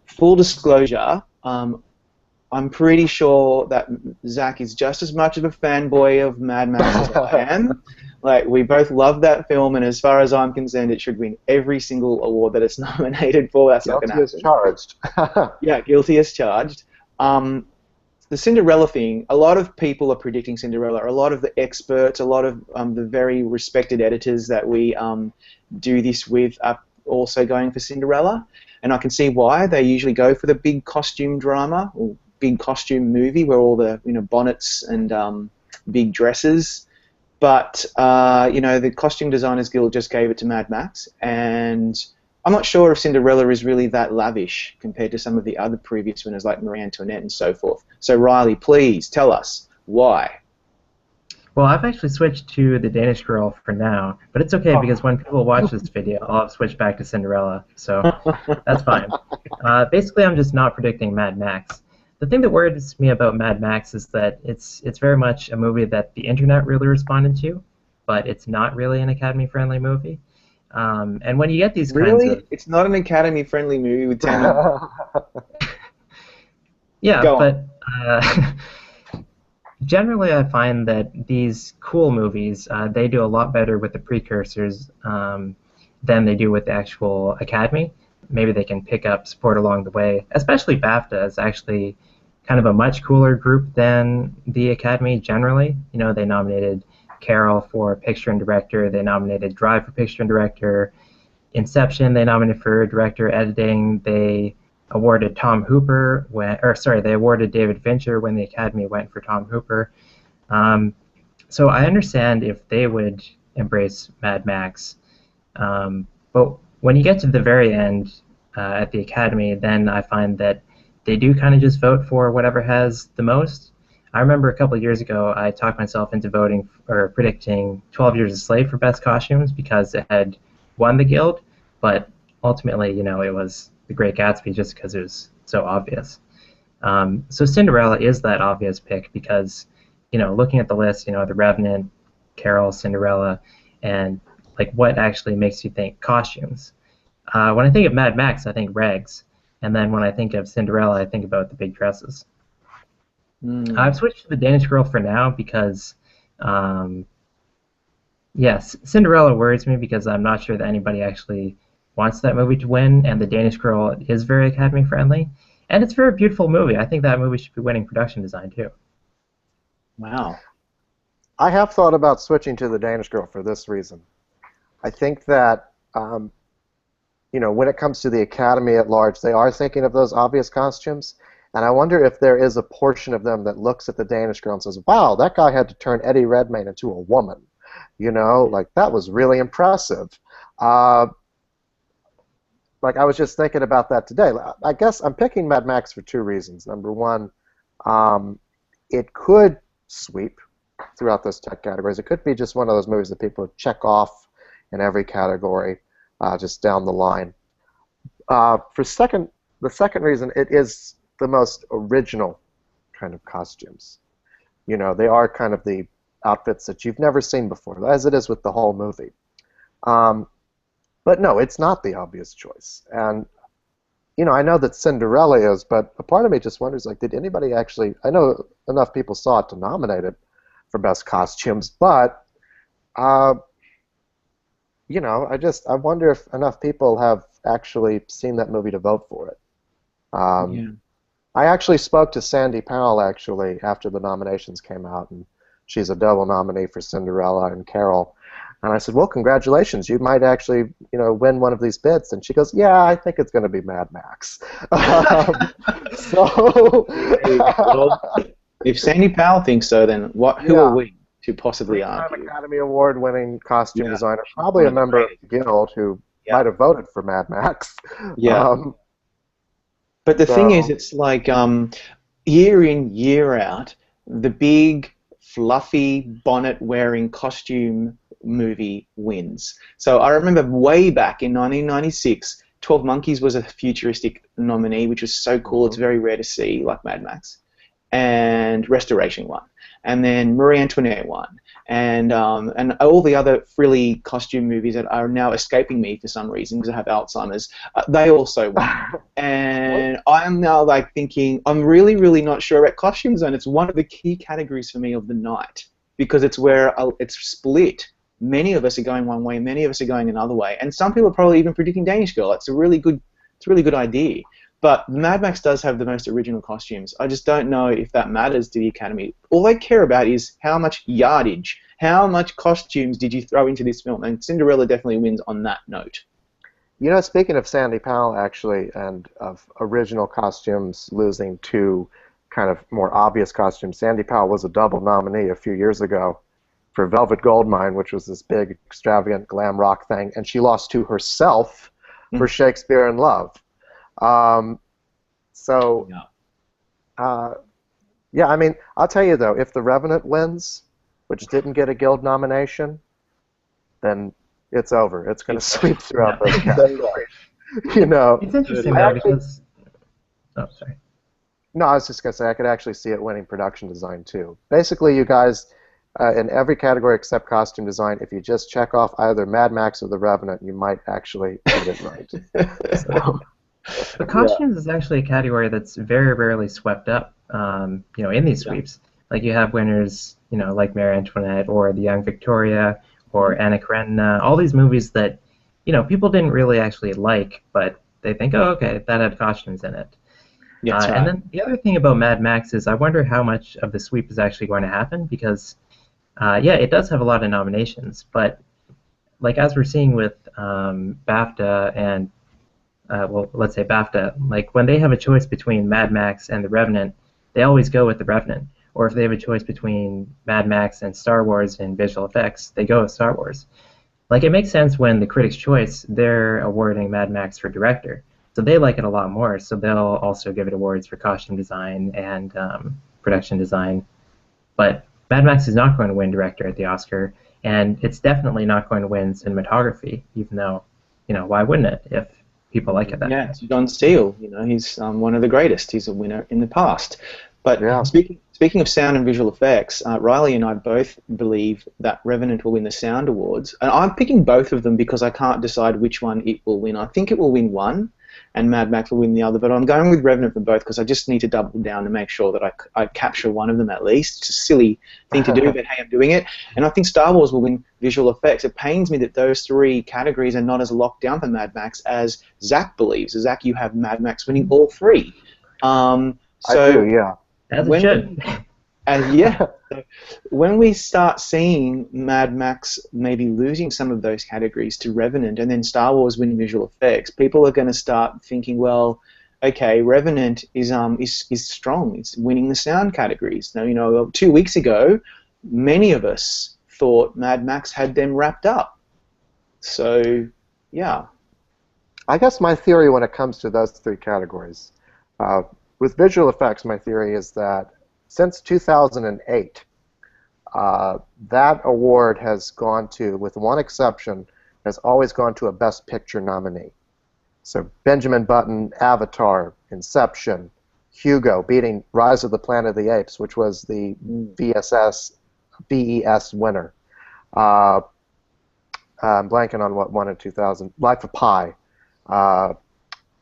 full disclosure, I'm pretty sure that Zach is just as much of a fanboy of Mad Max as I am. Like, we both love that film, and as far as I'm concerned, it should win every single award that it's nominated for. That's not going to happen. Guilty as charged. Yeah, guilty as charged. The Cinderella thing, a lot of people are predicting Cinderella. A lot of the experts, a lot of the very respected editors that we do this with are also going for Cinderella, and I can see why. They usually go for the big costume drama or big costume movie where all the bonnets and big dresses. But the Costume Designers Guild just gave it to Mad Max, and I'm not sure if Cinderella is really that lavish compared to some of the other previous winners like Marie Antoinette and so forth. So Riley, please tell us why. Well, I've actually switched to the Danish Girl for now, but it's okay because when people watch this video, I'll have switched back to Cinderella, so that's fine. Basically, I'm just not predicting Mad Max. The thing that worries me about Mad Max is that it's very much a movie that the internet really responded to, but it's not really an Academy-friendly movie. And when you get these kinds Really? of... It's not an Academy-friendly movie with Tammy. Yeah, Go on. but generally I find that these cool movies, they do a lot better with the precursors than they do with the actual Academy. Maybe they can pick up support along the way, especially BAFTA is actually kind of a much cooler group than the Academy generally. You know, they nominated Carol for Picture and Director, they nominated Drive for Picture and Director, Inception they nominated for Director Editing, they awarded Tom Hooper they awarded David Fincher when the Academy went for Tom Hooper. So I understand if they would embrace Mad Max, but when you get to the very end at the Academy, then I find that they do kind of just vote for whatever has the most. I remember a couple of years ago I talked myself into voting or predicting 12 Years a Slave for Best Costumes because it had won the Guild, but ultimately, it was The Great Gatsby just because it was so obvious. So Cinderella is that obvious pick because, looking at the list, The Revenant, Carol, Cinderella, and like what actually makes you think costumes. When I think of Mad Max, I think rags, and then when I think of Cinderella, I think about the big dresses. I've switched to the Danish Girl for now because, yes, Cinderella worries me because I'm not sure that anybody actually wants that movie to win, and the Danish Girl is very Academy friendly, and it's a very beautiful movie. I think that movie should be winning production design too. Wow. I have thought about switching to the Danish Girl for this reason. I think that when it comes to the Academy at large, they are thinking of those obvious costumes, and I wonder if there is a portion of them that looks at the Danish Girl and says, "Wow, that guy had to turn Eddie Redmayne into a woman." That was really impressive. Like I was just thinking about that today. I guess I'm picking Mad Max for two reasons. Number one, it could sweep throughout those tech categories. It could be just one of those movies that people check off in every category, just down the line. The second reason, it is the most original kind of costumes. They are kind of the outfits that you've never seen before, as it is with the whole movie. But no, it's not the obvious choice. And, I know that Cinderella is, but a part of me just wonders, did anybody actually, I know enough people saw it to nominate it for Best Costumes, but, I wonder if enough people have actually seen that movie to vote for it. Yeah. I actually spoke to Sandy Powell, actually, after the nominations came out, and she's a double nominee for Cinderella and Carol. And I said, well, congratulations, you might actually, win one of these bids. And she goes, yeah, I think it's going to be Mad Max. So, if Sandy Powell thinks so, then who are we to possibly argue? Academy Award-winning costume designer, probably a member of the Guild who might have voted for Mad Max. Yeah. But the thing is, it's like year in, year out, the big, fluffy, bonnet-wearing costume movie wins. So I remember way back in 1996, 12 Monkeys was a futuristic nominee, which was so cool. It's very rare to see, like Mad Max. And Restoration won. And then Marie Antoinette won. And all the other frilly costume movies that are now escaping me for some reason because I have Alzheimer's, they also won. And I'm now thinking, I'm really, really not sure about costumes, and it's one of the key categories for me of the night because it's where it's split. Many of us are going one way, many of us are going another way, and some people are probably even predicting Danish Girl. It's a really good idea. But Mad Max does have the most original costumes. I just don't know if that matters to the Academy. All they care about is how much yardage, how much costumes did you throw into this film, and Cinderella definitely wins on that note. You know, speaking of Sandy Powell, actually, and of original costumes losing to kind of more obvious costumes, Sandy Powell was a double nominee a few years ago for Velvet Goldmine, which was this big, extravagant glam rock thing, and she lost to herself for Mm. Shakespeare in Love. Um, so, Yeah. uh, yeah, I mean, I'll tell you though, if The Revenant wins, which didn't get a Guild nomination, then it's over. It's going to sweep Yeah. throughout those categories. You know, It's interesting I though actually, because oh sorry. no, I was just going to say I could actually see it winning production design too. Basically, you guys, in every category except costume design, if you just check off either Mad Max or The Revenant, you might actually get it right. So, But yeah. costumes is actually a category that's very rarely swept up, in these Yeah. sweeps. Like you have winners, like Mary Antoinette or The Young Victoria or Anna Karenina, all these movies that, people didn't really actually like, but they think, oh, okay, that had costumes in it. Yeah, that's And right. then the other thing about Mad Max is I wonder how much of the sweep is actually going to happen because, yeah, it does have a lot of nominations, but like as we're seeing with BAFTA and well, let's say BAFTA, like when they have a choice between Mad Max and The Revenant, they always go with The Revenant. Or if they have a choice between Mad Max and Star Wars in visual effects, they go with Star Wars. Like it makes sense when the Critics' Choice, they're awarding Mad Max for director. So they like it a lot more. So they'll also give it awards for costume design and production design. But Mad Max is not going to win director at the Oscar, and it's definitely not going to win cinematography, even though, why wouldn't it if people like it that Yeah, much? it's John Steele. He's one of the greatest. He's a winner in the past. But Yeah. speaking of sound and visual effects, Riley and I both believe that Revenant will win the Sound Awards, and I'm picking both of them because I can't decide which one it will win. I think it will win one, and Mad Max will win the other. But I'm going with Revenant for both because I just need to double down to make sure that I capture one of them at least. It's a silly thing to do, but hey, I'm doing it. And I think Star Wars will win visual effects. It pains me that those three categories are not as locked down for Mad Max as Zach believes. Zach, you have Mad Max winning all three. I do, So yeah. As it when should. yeah, so when we start seeing Mad Max maybe losing some of those categories to Revenant and then Star Wars winning visual effects, people are going to start thinking, well, okay, Revenant is strong. It's winning the sound categories. Now, 2 weeks ago, many of us thought Mad Max had them wrapped up. So, yeah. I guess my theory when it comes to those three categories, uh, with visual effects, my theory is that since 2008, that award has gone to, with one exception, has always gone to a Best Picture nominee. So Benjamin Button, Avatar, Inception, Hugo beating Rise of the Planet of the Apes, which was the BES winner. Uh, I'm blanking on what won in 2000. Life of Pi.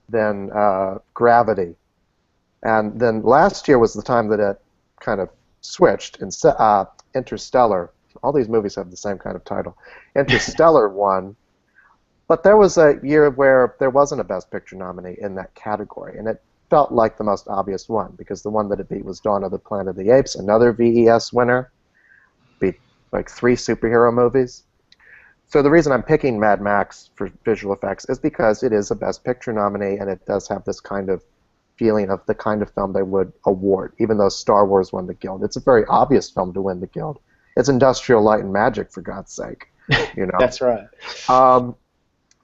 Then Gravity. And then last year was the time that it kind of switched. Interstellar. All these movies have the same kind of title. Interstellar won. But there was a year where there wasn't a Best Picture nominee in that category, and it felt like the most obvious one, because the one that it beat was Dawn of the Planet of the Apes, another VES winner, beat like 3 superhero movies. So the reason I'm picking Mad Max for visual effects is because it is a Best Picture nominee, and it does have this kind of feeling of the kind of film they would award, even though Star Wars won the Guild. It's a very obvious film to win the Guild. It's Industrial Light and Magic, for God's sake. That's right.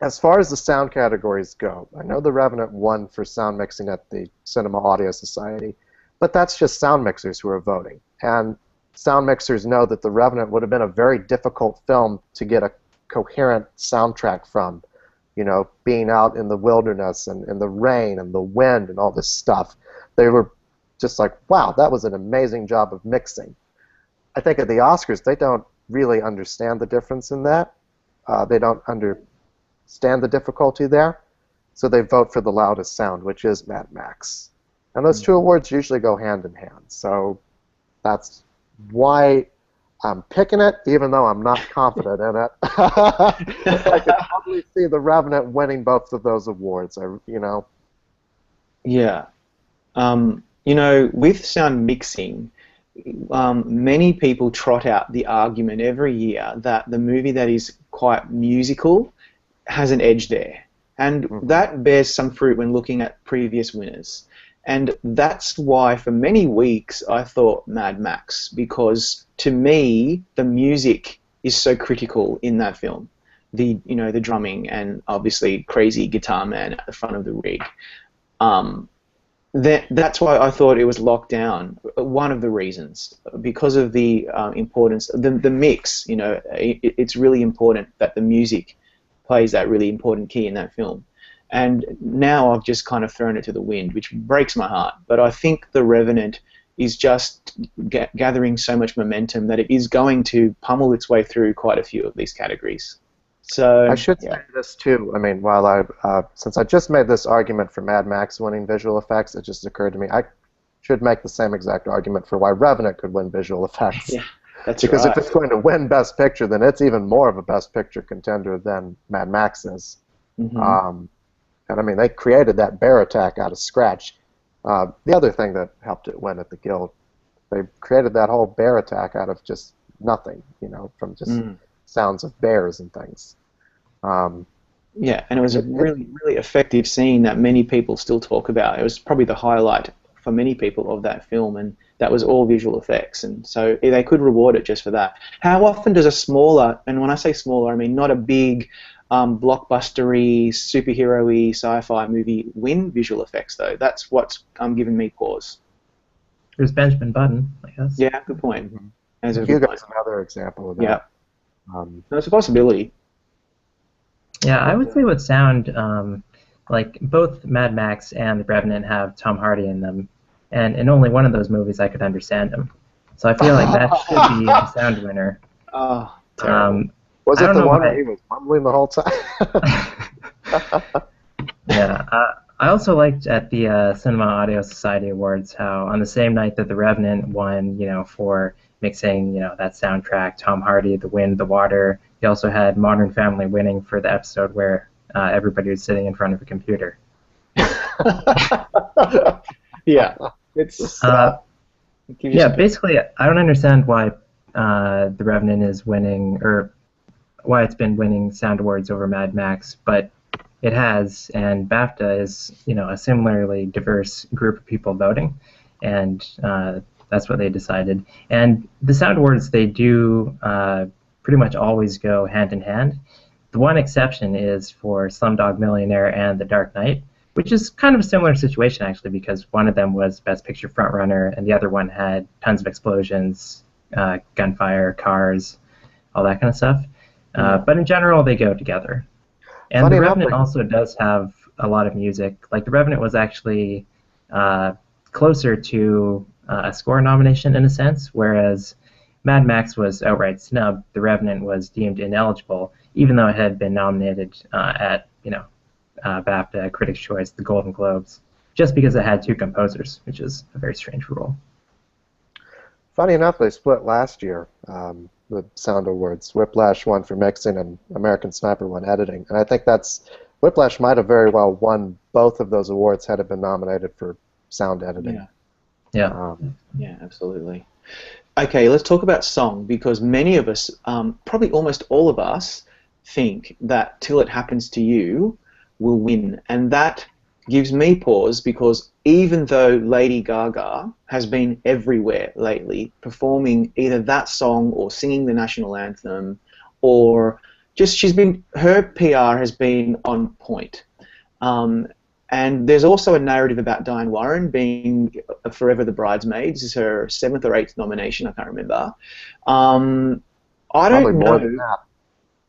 As far as the sound categories go, I know The Revenant won for sound mixing at the Cinema Audio Society, but that's just sound mixers who are voting. And sound mixers know that The Revenant would have been a very difficult film to get a coherent soundtrack from, being out in the wilderness and in the rain and the wind and all this stuff. They were just like, wow, that was an amazing job of mixing. I think at the Oscars, they don't really understand the difference in that. They don't understand the difficulty there, so they vote for the loudest sound, which is Mad Max. And those two awards usually go hand in hand, so that's why I'm picking it, even though I'm not confident in it. I could probably see The Revenant winning both of those awards, Yeah. With sound mixing, many people trot out the argument every year that the movie that is quite musical has an edge there. And Mhm. that bears some fruit when looking at previous winners. And that's why for many weeks I thought Mad Max, because to me the music is so critical in that film. The drumming and obviously crazy guitar man at the front of the rig. Um, that's why I thought it was locked down. One of the reasons, because of the importance, the mix. It's really important that the music plays that really important key in that film. And now I've just kind of thrown it to the wind, which breaks my heart. But I think The Revenant is just gathering so much momentum that it is going to pummel its way through quite a few of these categories. I So should say yeah, this too. I mean, since I just made this argument for Mad Max winning visual effects, it just occurred to me I should make the same exact argument for why Revenant could win visual effects. yeah, that's Because if right. it's going to win Best Picture, then it's even more of a Best Picture contender than Mad Max is. Hmm. Um, and I mean, they created that bear attack out of scratch. The other thing that helped it win at the Guild, they created that whole bear attack out of just nothing, from just Mm. sounds of bears and things. Um, Yeah, and it was a it, really, really effective scene that many people still talk about. It was probably the highlight for many people of that film, and that was all visual effects. And so they could reward it just for that. How often does a smaller, and when I say smaller, I mean not a big, blockbustery, superhero-y sci-fi movie win visual effects, though? That's what's giving me pause. There's Benjamin Button, I guess. Yeah, good point. Mhm. That's a good point. Hugo's another example of Yeah, that. Um, no, it's a possibility. Yeah, I but would say with sound, like both Mad Max and The Revenant have Tom Hardy in them, and in only one of those movies I could understand him. So I feel like that should be the sound winner. Oh, terrible. Um, was I it don't the know one where why. he was mumbling the whole time? Yeah, I also liked at the Cinema Audio Society Awards how on the same night that The Revenant won, for mixing, that soundtrack, Tom Hardy, The Wind, The Water. He also had Modern Family winning for the episode where everybody was sitting in front of a computer. Yeah, it's Uh, it gives you yeah, some. basically, I don't understand why The Revenant is winning, or why it's been winning sound awards over Mad Max, but it has, and BAFTA is, a similarly diverse group of people voting, and that's what they decided. And the sound awards, they do pretty much always go hand in hand. The one exception is for Slumdog Millionaire and The Dark Knight, which is kind of a similar situation actually, because one of them was Best Picture frontrunner, and the other one had tons of explosions, gunfire, cars, all that kind of stuff. Mm. But in general, they go together. And The Funny enough, Revenant also does have a lot of music. Like The Revenant was actually uh, closer to a score nomination in a sense, whereas Mad Max was outright snubbed. The Revenant was deemed ineligible, even though it had been nominated at BAFTA, Critics' Choice, the Golden Globes, just because it had two composers, which is a very strange rule. funny enough, they split last year. The Sound Awards. Whiplash won for mixing, and American Sniper won editing. And I think Whiplash might have very well won both of those awards had it been nominated for sound editing. Yeah, Yeah. Um, yeah, absolutely. Okay, let's talk about song because many of us, probably almost all of us, think that Till It Happens to You will win. And that gives me pause because even though Lady Gaga has been everywhere lately, performing either that song or singing the national anthem, or just her PR has been on point. Um, and there's also a narrative about Diane Warren being Forever the Bridesmaid. This is her seventh or eighth nomination, I can't remember. Um, I Probably don't more than know. that.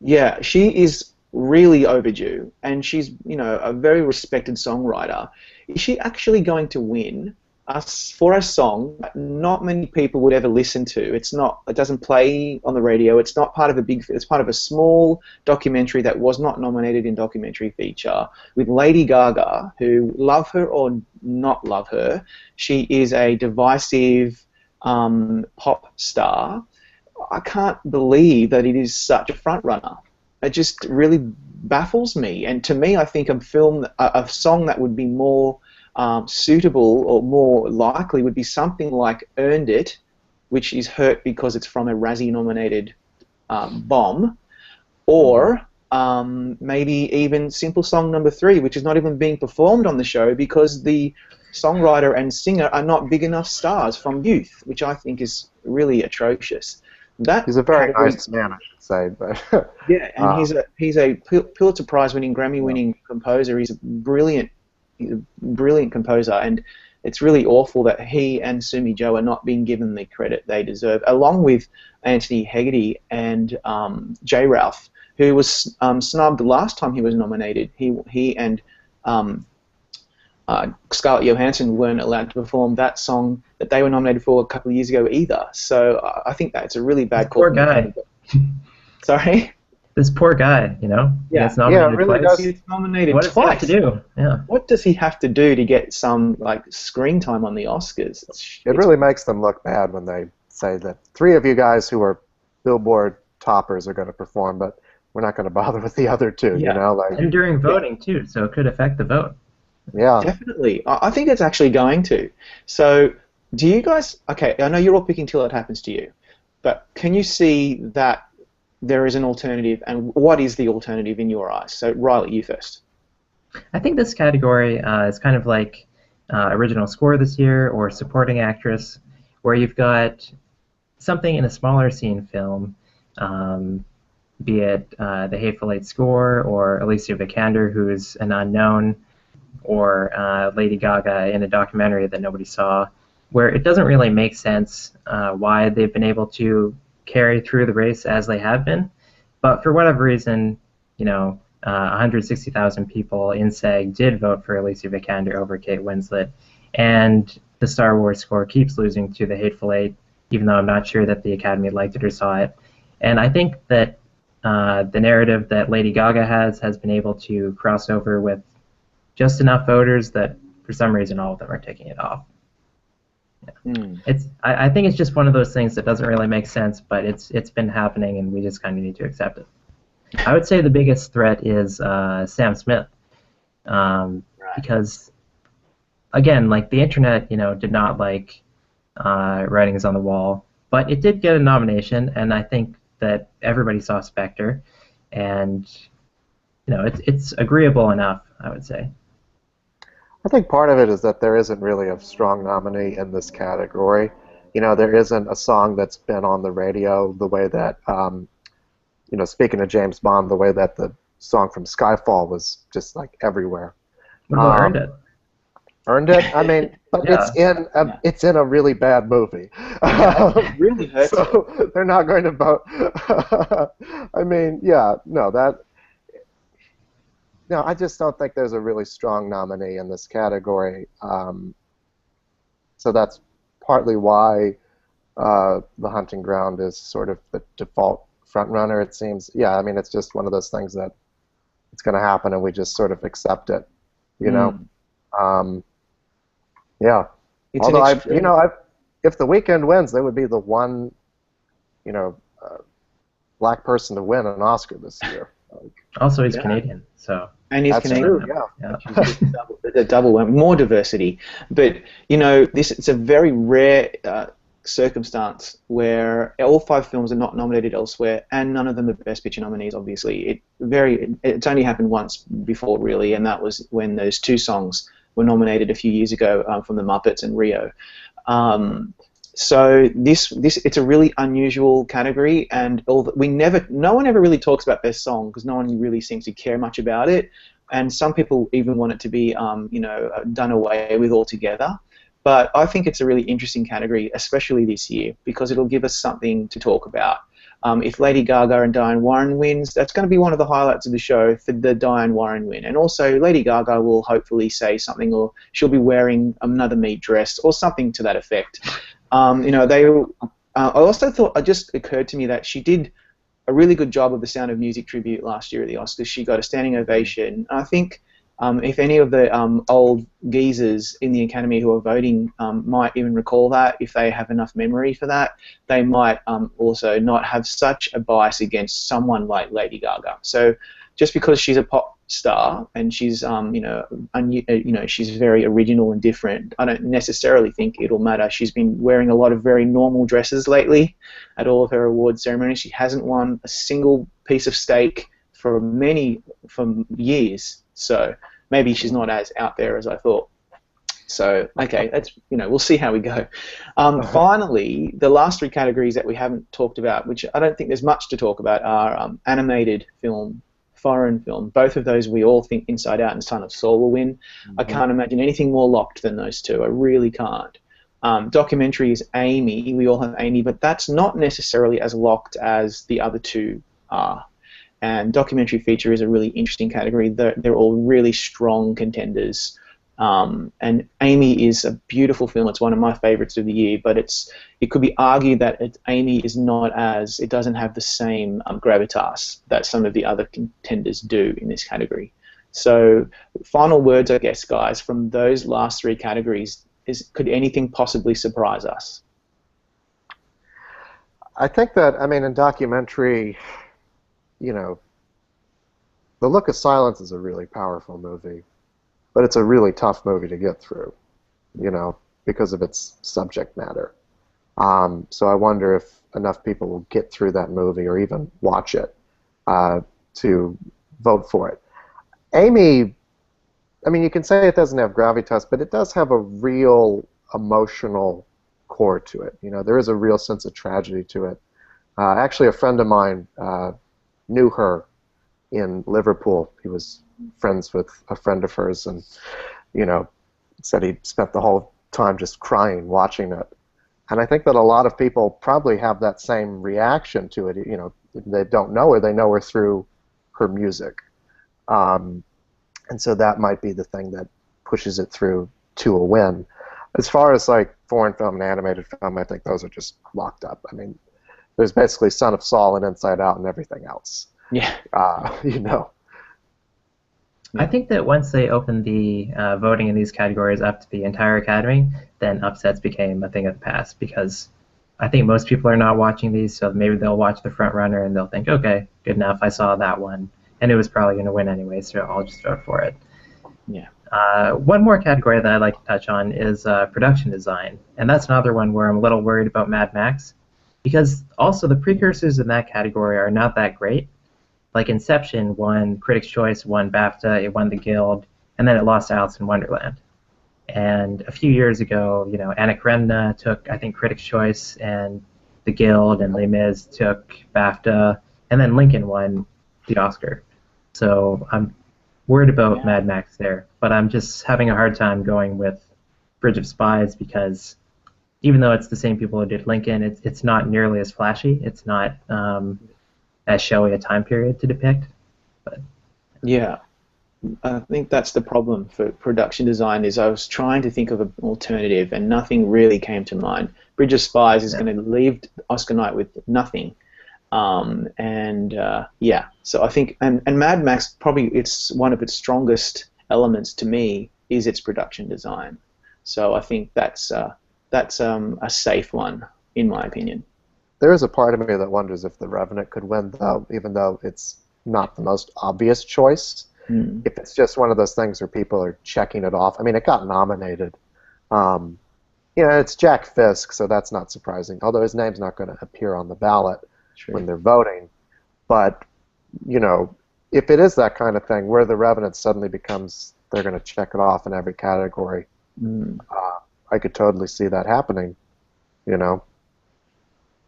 Yeah, she is really overdue, and she's a very respected songwriter. Is she actually going to win us for a song that not many people would ever listen to? It's not. It doesn't play on the radio. It's not part of a big. It's part of a small documentary that was not nominated in documentary feature with Lady Gaga, who, love her or not love her, she is a divisive pop star. I can't believe that it is such a front runner. It just really baffles me. And to me, I think a song that would be more suitable or more likely would be something like "Earned It," which is hurt because it's from a Razzie-nominated bomb, Mhm. or maybe even Simple Song Number 3, which is not even being performed on the show because the songwriter and singer are not big enough stars from youth, which I think is really atrocious. That He's a very category, nice man, I should say, but yeah, and he's a Pulitzer Prize winning, Grammy winning composer. He's a brilliant composer, and it's really awful that he and Sumi Jo are not being given the credit they deserve, along with Anthony Hegarty and J. Ralph, who was snubbed the last time he was nominated. He and Scarlett Johansson weren't allowed to perform that song that they were nominated for a couple of years ago either. So I think that's a really bad call. Poor guy. Sorry? This poor guy, you know? Yeah. He gets nominated it really twice. does. He's nominated What does he twice. have to do? Yeah. What does he have to do to get some screen time on the Oscars? It really makes them look bad when they say that 3 of you guys who are Billboard toppers are going to perform, but we're not going to bother with the other 2. Yeah. You know, like And during voting, too, so it could affect the vote. yeah. Definitely. I think it's actually going to. So, do you guys... Okay, I know you're all picking Till It Happens to You, but can you see that there is an alternative, and what is the alternative in your eyes? So, Riley, you first. I think this category is kind of like original score this year or supporting actress, where you've got something in a smaller scene film, be it the Hateful Eight score or Alicia Vikander, who's an unknown, or Lady Gaga in a documentary that nobody saw, where it doesn't really make sense why they've been able to carry through the race as they have been. But for whatever reason, 160,000 people in SAG did vote for Alicia Vikander over Kate Winslet, and the Star Wars score keeps losing to the Hateful Eight, even though I'm not sure that the Academy liked it or saw it. And I think that the narrative that Lady Gaga has been able to cross over with just enough voters that for some reason all of them are taking it off. Yeah. I think it's just one of those things that doesn't really make sense, but it's been happening and we just kind of need to accept it. I would say the biggest threat is Sam Smith, because again, like the internet, did not like Writings on the Wall, but it did get a nomination, and I think that everybody saw Spectre, and it's agreeable enough, I would say. I think part of it is that there isn't really a strong nominee in this category. There isn't a song that's been on the radio the way that, speaking of James Bond, the way that the song from Skyfall was just like everywhere. What about Earned It? Earned It? I mean, but Yeah. it's in a really bad movie. It really hurts. So they're not going to vote. I mean, no, I just don't think there's a really strong nominee in this category. So that's partly why The Hunting Ground is sort of the default frontrunner, it seems. Yeah, I mean, it's just one of those things that it's going to happen and we just sort of accept it, Yeah. It's Although, if The Weeknd wins, they would be the one, black person to win an Oscar this year. Also, he's Canadian, so. And he's That's Canadian. true, yeah. The double whammy, more diversity. But it's a very rare circumstance where all 5 films are not nominated elsewhere, and none of them are Best Picture nominees. Obviously, it's only happened once before, really, and that was when those 2 songs were nominated a few years ago from the Muppets and Rio. So it's a really unusual category, and no one ever really talks about Best Song because no one really seems to care much about it, and some people even want it to be done away with altogether. But I think it's a really interesting category, especially this year, because it'll give us something to talk about. If Lady Gaga and Diane Warren wins, that's going to be one of the highlights of the show for the Diane Warren win. And also, Lady Gaga will hopefully say something, or she'll be wearing another meat dress or something to that effect. I also thought, it just occurred to me that she did a really good job of the Sound of Music tribute last year at the Oscars. She got a standing ovation. I think if any of the old geezers in the Academy who are voting might even recall that, if they have enough memory for that, they might also not have such a bias against someone like Lady Gaga. So just because she's a pop star and she's she's very original and different, I don't necessarily think it'll matter. She's been wearing a lot of very normal dresses lately at all of her award ceremonies. She hasn't won a single piece of steak for years. So maybe she's not as out there as I thought. So, okay, that's, we'll see how we go. Finally, the last three categories that we haven't talked about, which I don't think there's much to talk about, are animated film, foreign film. Both of those we all think Inside Out and Son of Saul will win. I can't imagine anything more locked than those two. I really can't. Documentary is Amy. We all have Amy, but that's not necessarily as locked as the other two are. And documentary feature is a really interesting category. They're all really strong contenders. And Amy is a beautiful film. It's one of my favorites of the year, but it could be argued that Amy is it doesn't have the same gravitas that some of the other contenders do in this category. So, final words, I guess, guys, from those last three categories could anything possibly surprise us? I think that, in documentary, The Look of Silence is a really powerful movie. But it's a really tough movie to get through, because of its subject matter. So I wonder if enough people will get through that movie or even watch it to vote for it. Amy, you can say it doesn't have gravitas, but it does have a real emotional core to it. There is a real sense of tragedy to it. Actually, a friend of mine knew her in Liverpool. He was friends with a friend of hers, and said he spent the whole time just crying watching it. And I think that a lot of people probably have that same reaction to it. They don't know her; they know her through her music, and so that might be the thing that pushes it through to a win. As far as like foreign film and animated film, I think those are just locked up. There's basically Son of Saul and Inside Out and everything else. Yeah. I think that once they opened the voting in these categories up to the entire Academy, then upsets became a thing of the past, because I think most people are not watching these, so maybe they'll watch the front runner and they'll think, okay, good enough, I saw that one, and it was probably going to win anyway, so I'll just vote for it. Yeah. One more category that I'd like to touch on is production design, and that's another one where I'm a little worried about Mad Max, because also the precursors in that category are not that great. Like Inception won Critics' Choice, won BAFTA, it won the Guild, and then it lost to Alice in Wonderland. And a few years ago, Anna Karenina took, I think, Critics' Choice and the Guild, and Les Mis took BAFTA, and then Lincoln won the Oscar. So I'm worried about Mad Max there, but I'm just having a hard time going with Bridge of Spies, because even though it's the same people who did Lincoln, it's not nearly as flashy. It's not as showy a time period to depict. But yeah, I think that's the problem for production design. Is I was trying to think of an alternative and nothing really came to mind. Bridge of Spies is going to leave Oscar night with nothing. So I think and Mad Max, probably it's one of its strongest elements to me is its production design. So I think that's a safe one in my opinion. There is a part of me that wonders if The Revenant could win, though, even though it's not the most obvious choice. If it's just one of those things where people are checking it off. It got nominated. It's Jack Fisk, so that's not surprising, although his name's not going to appear on the ballot when they're voting. But, if it is that kind of thing where The Revenant suddenly becomes, they're going to check it off in every category, I could totally see that happening,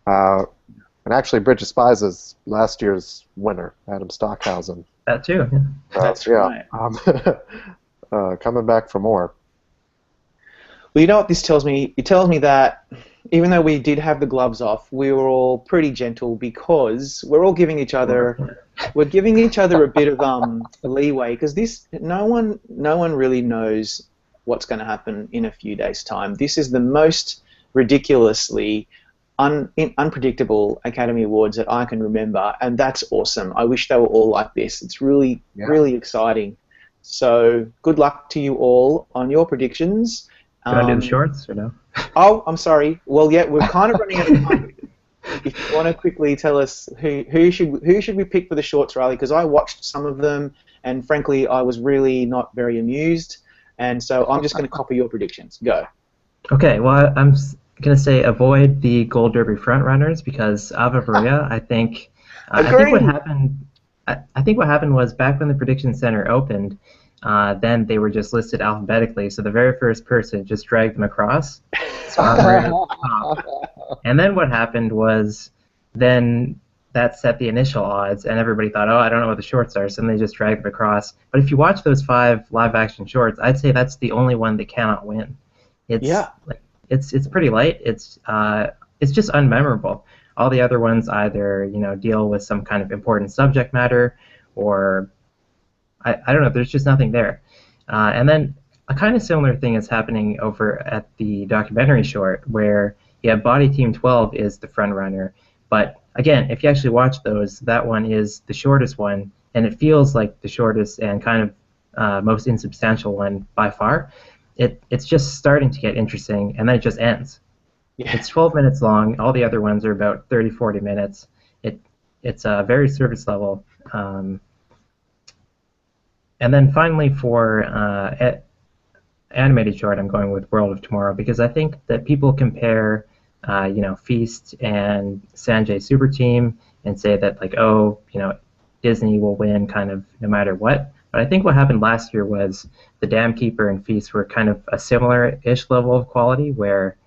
And actually, Bridge of Spies is last year's winner, Adam Stockhausen. that too. Yeah. That's right. Coming back for more. Well, you know what this tells me? It tells me that even though we did have the gloves off, we were all pretty gentle because we're all giving each other, a bit of leeway, because no one really knows what's going to happen in a few days' time. This is the most ridiculously unpredictable Academy Awards that I can remember, and that's awesome. I wish they were all like this. It's really exciting. So good luck to you all on your predictions. Do you want to do the shorts or no? Oh, I'm sorry. Well, yeah, we're kind of running out of time. If you want to quickly tell us who should we pick for the shorts, Riley? Because I watched some of them, and frankly, I was really not very amused, and so I'm just going to copy your predictions. Go. Okay. Well, I'm going to say avoid the GoldDerby front runners because Ave Maria. I think what happened I think what happened was back when the Prediction Center opened, then they were just listed alphabetically. So the very first person just dragged them across. So I'm right at the top. And then what happened was then that set the initial odds, and everybody thought, oh, I don't know what the shorts are, so then they just dragged them across. But if you watch those 5 live-action shorts, I'd say that's the only one that cannot win. It's Yeah. like it's pretty light. It's just unmemorable. All the other ones either deal with some kind of important subject matter, or I don't know. There's just nothing there. And then a kind of similar thing is happening over at the documentary short, where Body Team 12 is the front runner. But again, if you actually watch those, that one is the shortest one, and it feels like the shortest and kind of most insubstantial one by far. It's just starting to get interesting, and then it just ends. Yeah. It's 12 minutes long. All the other ones are about 30, 40 minutes. It's very surface level. And then finally for animated short, I'm going with World of Tomorrow because I think that people compare, Feast and Sanjay Super Team and say that like, oh, Disney will win kind of no matter what. But I think what happened last year was the Dam Keeper and Feast were kind of a similar-ish level of quality where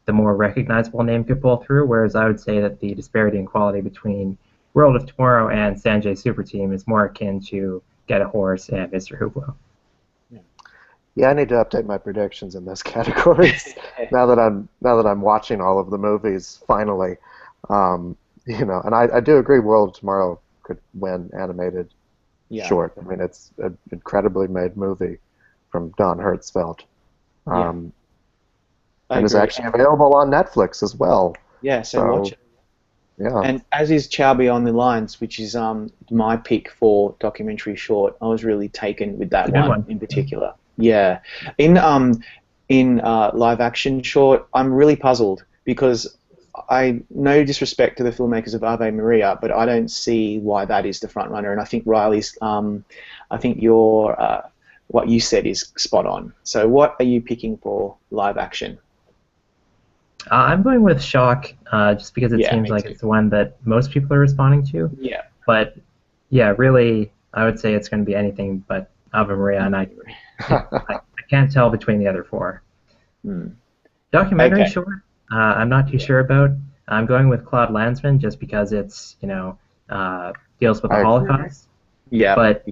the more recognizable name could pull through, whereas I would say that the disparity in quality between World of Tomorrow and Sanjay Super Team is more akin to Get a Horse and Mr. Hoopla. Yeah, I need to update my predictions in those categories now that I'm watching all of the movies finally. And I do agree World of Tomorrow could win animated short. I mean, it's an incredibly made movie from Don Hertzfeldt. And is actually available on Netflix as well. Yeah, so watch it. Yeah. And as is Chow Beyond the Lines, which is my pick for documentary short. I was really taken with that one in particular. Yeah. In live action short, I'm really puzzled because no disrespect to the filmmakers of Ave Maria, but I don't see why that is the front runner. And I think Riley's, I think what you said is spot on. So what are you picking for live action? I'm going with Shock, just because it seems like it's the one that most people are responding to. Yeah. But yeah, really, I would say it's going to be anything but Ave Maria, and I can't tell between the other 4. Documentary short, I'm not too sure about. I'm going with Claude Lanzmann just because it's deals with the Holocaust. Yeah. But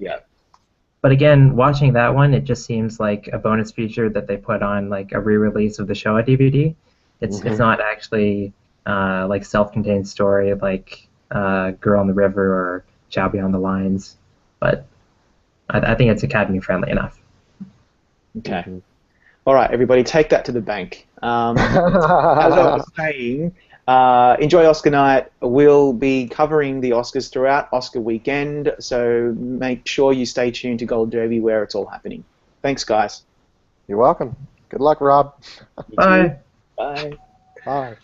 again, watching that one, it just seems like a bonus feature that they put on like a re-release of the Showa DVD. It's not actually like self-contained story like Girl on the River or Chow Beyond the Lines, but I think it's Academy friendly enough. Okay. All right, everybody, take that to the bank. As I was saying, enjoy Oscar night. We'll be covering the Oscars throughout Oscar weekend, so make sure you stay tuned to GoldDerby where it's all happening. Thanks, guys. You're welcome. Good luck, Rob. Bye. Bye. Bye.